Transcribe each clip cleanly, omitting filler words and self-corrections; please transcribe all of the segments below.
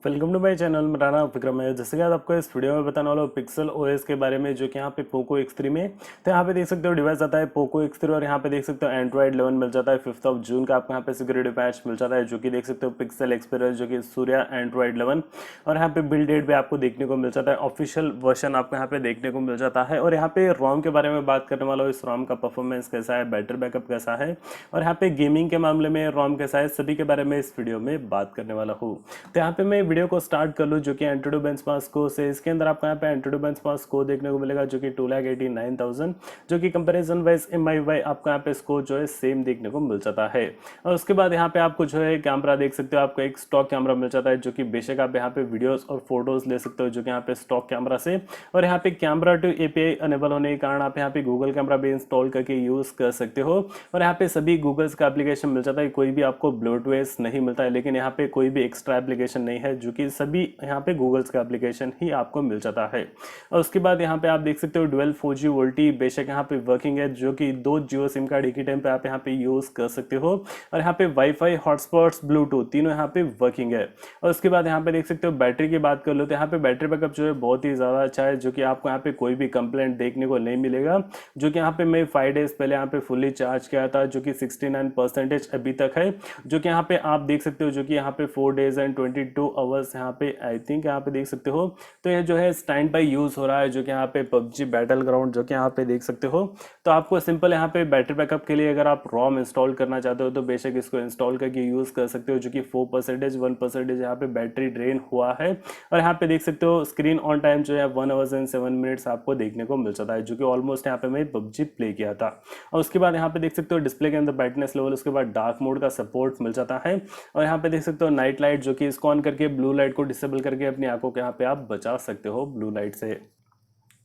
Welcome to my channel. मेरा नाम विक्रम है। जैसे कि आज आपको इस वीडियो में बताने वाला हूँ पिक्सल ओएस के बारे में, जो कि यहाँ पे पोको X3 में। तो यहाँ पे देख सकते हो डिवाइस आता है पोको X3 और यहाँ पे देख सकते हो एंड्रॉइड 11 मिल जाता है 5 जून का आपको यहाँ पे सिक्योरिटी पैच मिल जाता है, जो कि देख सकते हो पिक्सल एक्सपीरियंस जो कि सूर्या एंड्रॉइड 11। और यहाँ पे बिल्ड डेट भी आपको देखने को मिल जाता है, ऑफिशियल वर्जन आपको यहाँ पे देखने को मिल जाता है। और यहाँ पे रोम के बारे में बात करने वाला हूँ, इस रोम का परफॉर्मेंस कैसा है, बैटरी बैकअप कैसा है, और यहाँ पे गेमिंग के मामले में रोम कैसा है, सभी के बारे में इस वीडियो में बात करने वाला हूँ। तो यहाँ पे मैं वीडियो को स्टार्ट कर लूँ, जो कि एंट्री टू बेंचमार्क स्कोर से। इसके अंदर आपको यहाँ पे एंट्री टू बेंचमार्क स्कोर देखने को मिलेगा, जो कि 2,89,000, जो कि कंपैरिजन वाइज MIUI आपको यहाँ पे स्कोर जो है सेम देखने को मिल जाता है। और उसके बाद यहाँ पे आपको जो है कैमरा देख सकते हो, आपको एक स्टॉक कैमरा मिल जाता है, जो कि बेशक आप यहाँ पे वीडियोस और फोटोज ले सकते हो, जो कि यहाँ पे स्टॉक कैमरा से। और यहाँ पे कैमरा टू API अनेबल होने के कारण आप यहाँ पे गूगल कैमरा भी इंस्टॉल करके यूज कर सकते हो। और यहाँ पे सभी गूगल्स का एप्लीकेशन मिल जाता है, कोई भी आपको ब्लूटूथ नहीं मिलता है, लेकिन यहाँ पे कोई भी एक्स्ट्रा एप्लीकेशन नहीं है, जो कि सभी यहाँ पे गूगल्स का एप्लीकेशन ही आपको मिल जाता है। और उसके बाद यहाँ पे आप देख सकते हो डुअल 4G वोल्टी बेशक यहाँ पे वर्किंग है, जो कि 2 जियो सिम कार्ड एक ही टाइम पे आप यहाँ पे यूज कर सकते हो। और यहाँ पे वाईफाई, हॉटस्पॉट्स, ब्लूटूथ तीनों यहाँ पे वर्किंग है। और उसके बाद यहाँ पे देख सकते हो बैटरी की बात कर लो, तो यहाँ पे बैटरी बैकअप जो है बहुत ही ज़्यादा अच्छा है, जो कि आपको यहाँ पे कोई भी कंप्लेंट देखने को नहीं मिलेगा। जो कि यहाँ पे मैं 5 डेज पहले यहाँ पे फुली चार्ज किया था, जो कि 69% अभी तक है। जो कि यहाँ पे आप देख सकते हो, जो कि यहाँ पे 4 डेज एंड 22 आवर्स यहाँ पे आई थिंक यहाँ पे देख सकते हो। तो ये जो है स्टैंड बाई यूज हो रहा है, जो कि यहाँ पे PUBG बैटल ग्राउंड जो कि यहाँ पे देख सकते हो। तो आपको सिंपल यहाँ पे बैटरी बैकअप के लिए अगर आप रोम इंस्टॉल करना चाहते हो, तो बेशक इसको इंस्टॉल करके यूज कर सकते हो, जो कि 4% 1% यहाँ पे बैटरी ड्रेन हुआ है। और यहाँ पे देख सकते हो स्क्रीन ऑन टाइम जो है 1 आवर्स एंड 7 मिनट्स आपको देखने को मिल जाता है, जो कि ऑलमोस्ट यहाँ पे मैं PUBG प्ले किया था। और उसके बाद यहाँ पे देख सकते हो डिस्प्ले के अंदर ब्राइटनेस लेवल, उसके बाद डार्क मोड का सपोर्ट मिल जाता है। और यहाँ पे देख सकते हो नाइट लाइट, जो कि इसको ऑन करके ब्लू लाइट को डिसेबल करके अपनी आंखों के यहाँ पे आप बचा सकते हो ब्लू लाइट से।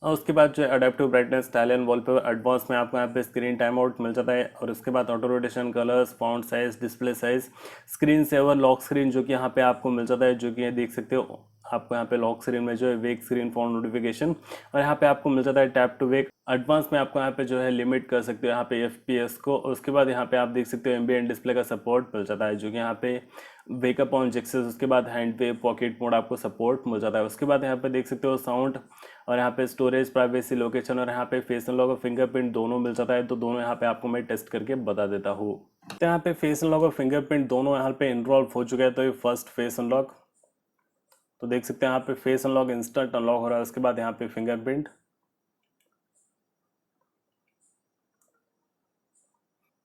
और उसके बाद जो है adaptive brightness, style and wallpaper advance में आपको यहाँ पे स्क्रीन टाइम आउट मिल जाता है। और उसके बाद auto rotation, colours, font size, display size, screen saver, lock screen जो कि यहाँ पे आपको मिल जाता है, जो कि ये देख सकते हो आपको यहाँ पे लॉक स्क्रीन में जो है वेक स्क्रीन फॉन्ट नोटिफिकेशन। और यहाँ पे आपको मिल जाता है टैप टू वेक। एडवांस में आपको यहाँ पे जो है लिमिट कर सकते हो यहाँ पे FPS को। और उसके बाद यहाँ पे आप देख सकते हो एम्बिएंट डिस्प्ले का सपोर्ट मिल जाता है, जो कि यहाँ पे वेकअप ऑन जिक्सेस, उसके बाद हैंड पे पॉकेट मोड आपको सपोर्ट मिल जाता है। उसके बाद यहाँ पे देख सकते हो साउंड, और यहाँ पे स्टोरेज, प्राइवेसी, लोकेशन, और यहाँ पे फेस अनलॉक और फिंगरप्रिंट दोनों मिल जाता है। तो दोनों यहाँ पे आपको मैं टेस्ट करके बता देता हूँ। तो यहाँ पे फेस अनलॉक और फिंगरप्रिंट दोनों यहाँ पे इनरोल हो चुका है। तो ये फर्स्ट फेस अनलॉक, तो देख सकते हैं यहाँ पे फेस अनलॉक इंस्टेंट अनलॉक हो रहा है। उसके बाद यहाँ पे फिंगरप्रिंट,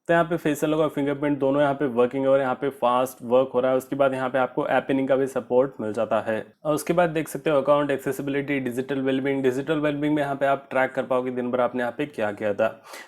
तो यहाँ पे फेस अनलॉक और फिंगरप्रिंट दोनों यहाँ पे वर्किंग है और यहाँ पे फास्ट वर्क हो रहा है। उसके बाद यहाँ पे आपको ऐप इनिंग का भी सपोर्ट मिल जाता है। और उसके बाद देख सकते हो account accessibility, digital wellbeing. Digital wellbeing में यहाँ पे आप ट्रैक कर पाओगे दिन भर आपने यहाँ पे क्या किया था।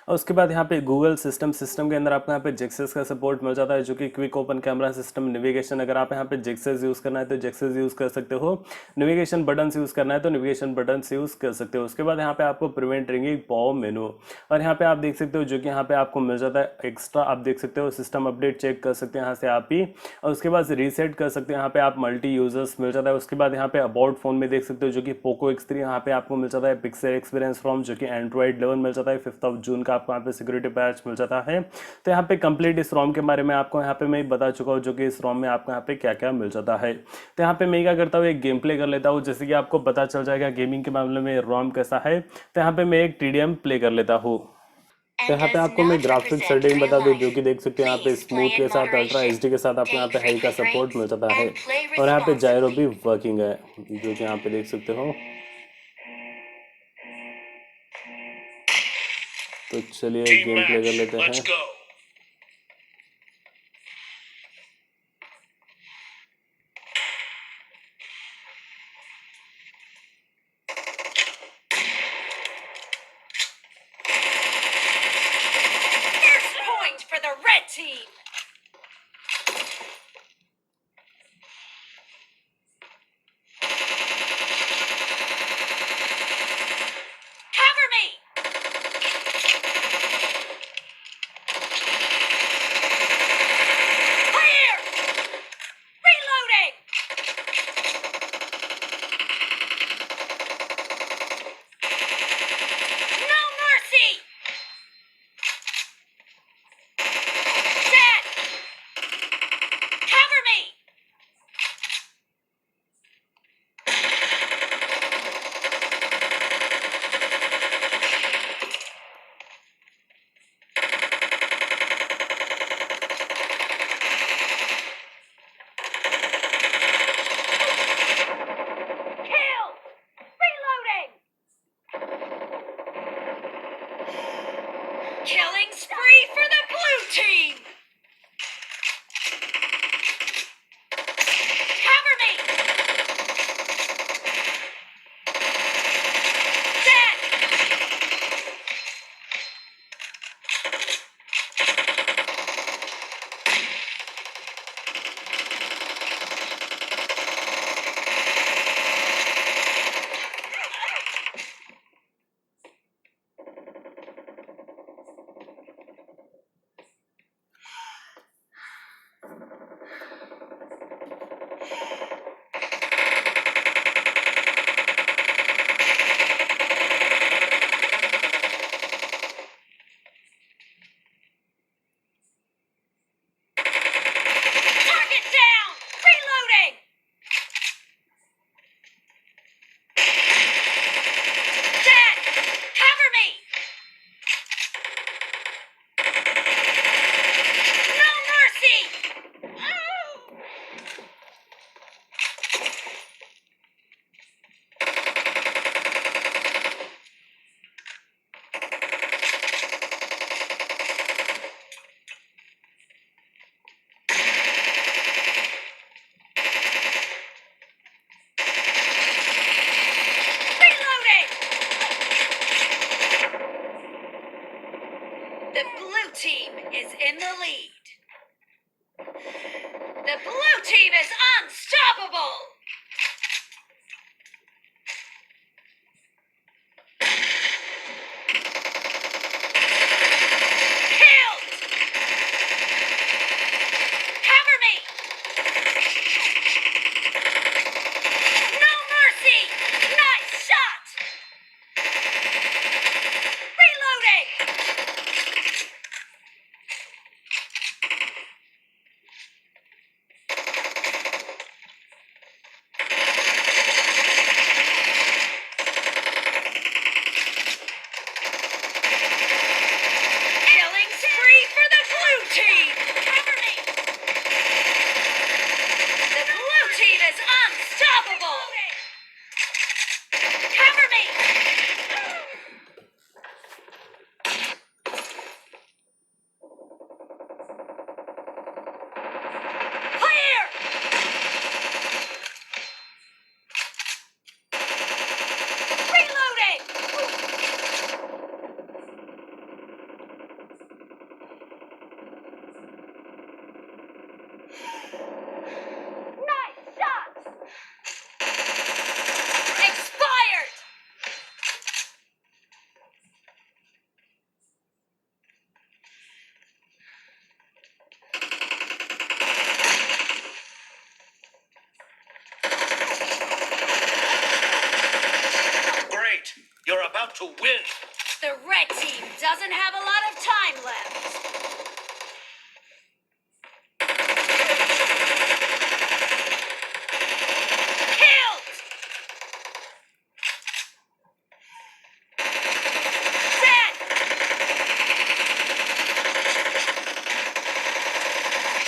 और उसके बाद यहाँ पे गूगल सिस्टम के अंदर आपको यहाँ पे जेक्सेस का सपोर्ट मिल जाता है, जो कि quick open camera system, navigation. अगर आप यहाँ पे जेक्सेस यूज करना है तो जेक्सेस यूज कर सकते हो, नेविगेशन बटन यूज करना है तो नेविगेशन बटन यूज कर सकते हो। उसके बाद यहाँ पे आपको प्रिवेंट रिंगिंग पॉव मेनू, और यहाँ पे आप देख सकते हो जो कि यहाँ पे आपको मिल जाता है एक्स्ट्रा। आप देख सकते हो सिस्टम अपडेट चेक कर सकते हैं यहाँ से आप ही। और उसके बाद रीसेट कर सकते हैं यहाँ पे आप, मल्टी यूजर्स मिल जाता है। उसके बाद यहाँ पे अबाउट फोन में देख सकते हो, जो कि पोको X3 यहाँ पे आपको मिल जाता है पिक्सल एक्सपीरियंस फ्रॉम, जो कि एंड्रॉइड 11 मिल जाता है 5 जून का आपको यहाँ पे सिक्योरिटी पैच मिल जाता है। तो यहाँ पे कंप्लीट इस रोम के बारे में आपको यहाँ पे मैं बता चुका हूँ, जो कि इस रोम में आपको यहाँ पे क्या क्या मिल जाता है। तो यहाँ पे मैं क्या करता हूँ, एक गेम प्ले कर लेता हूँ, जैसे कि आपको पता चल जाएगा गेमिंग के मामले में रोम कैसा है। तो यहाँ पे मैं एक TDM प्ले कर लेता हूँ। तो यहाँ पे आपको मैं ग्राफिक सेटिंग बता दूं, जो कि देख सकते हैं यहाँ पे स्मूथ के साथ, अल्ट्रा HD के साथ आपको यहाँ पे हाई का सपोर्ट मिल जाता है। और यहाँ पे जायरो भी वर्किंग है, जो कि यहाँ पे देख सकते हो। तो चलिए गेम प्ले कर लेते हैं। For the red team. Cover me. Clear. Reloading. No mercy. Dead. in the lead. The blue team is unstoppable! Killed! Cover me! No mercy! Nice shot! Reloading! Killing spree for the blue team! Cover me! The blue team is unstoppable! Cover me! Clear! Reloading! Nice shot! Expired! Great! You're about to win! The red team doesn't have a lot of time left. Killed! Dead!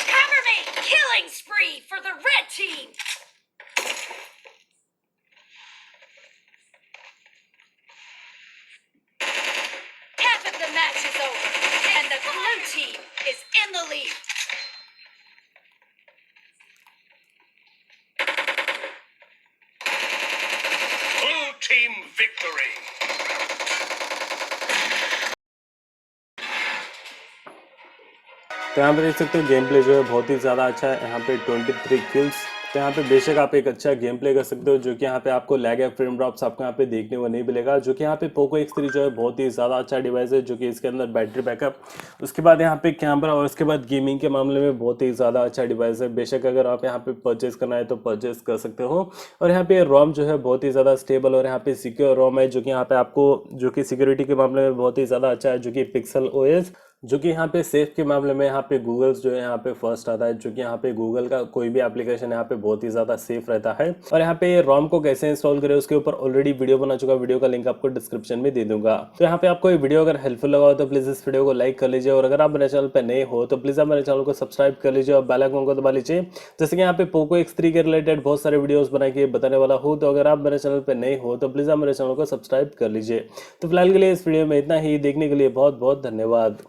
Cover me! Killing spree for the red team! Half of the match is over, and the blue team is in the lead. Blue team victory! तो यहाँ पे देख सकते हो game play जो है बहुत ही ज़्यादा अच्छा है। यहाँ पे 23 किल्स। तो यहाँ पे बेशक आप एक अच्छा गेम प्ले कर सकते हो, जो कि यहाँ पे आपको लैग या फ्रेम ड्रॉप्स आपको यहाँ पे देखने को नहीं मिलेगा। जो कि यहाँ पे पोको X3 जो है बहुत ही ज़्यादा अच्छा डिवाइस है, जो कि इसके अंदर बैटरी बैकअप, उसके बाद यहाँ पे कैमरा और उसके बाद गेमिंग के मामले में बहुत ही ज़्यादा अच्छा डिवाइस है। बेशक अगर आप यहाँ पे परचेज करना है तो परचेज कर सकते हो। और यहाँ पे रोम जो है बहुत ही ज़्यादा स्टेबल और यहाँ पे सिक्योर रोम है, जो कि यहाँ पे आपको जो कि सिक्योरिटी के मामले में बहुत ही ज़्यादा अच्छा है, जो कि पिक्सल OS, जो कि यहाँ पे सेफ के मामले में यहाँ पे गूगल जो है यहाँ पे फर्स्ट आता है, जो कि यहाँ पे गूगल का कोई भी एप्लीकेशन यहाँ पे बहुत ही ज़्यादा सेफ रहता है। और यहाँ पे रोम को कैसे इंस्टॉल करें उसके ऊपर ऑलरेडी वीडियो बना चुका, वीडियो का लिंक आपको डिस्क्रिप्शन में दे दूंगा। तो यहाँ पे आपको ये वीडियो अगर हेल्पफुल लगा हो तो प्लीज़ इस वीडियो को लाइक कर लीजिए, और अगर आप मेरे चैनल पर नए हो तो प्लीज़ आप मेरे चैनल को सब्सक्राइब कर लीजिए और बेल आइकन को दबा लीजिए। जैसे कि यहाँ पे पोको X3 के रिलेटेड बहुत सारे वीडियोस बना के बताने वाला हूँ, तो अगर आप मेरे चैनल पर नए हो तो प्लीज़ आप मेरे चैनल को सब्सक्राइब कर लीजिए। तो फिलहाल के लिए इस वीडियो में इतना ही। देखने के लिए बहुत बहुत धन्यवाद।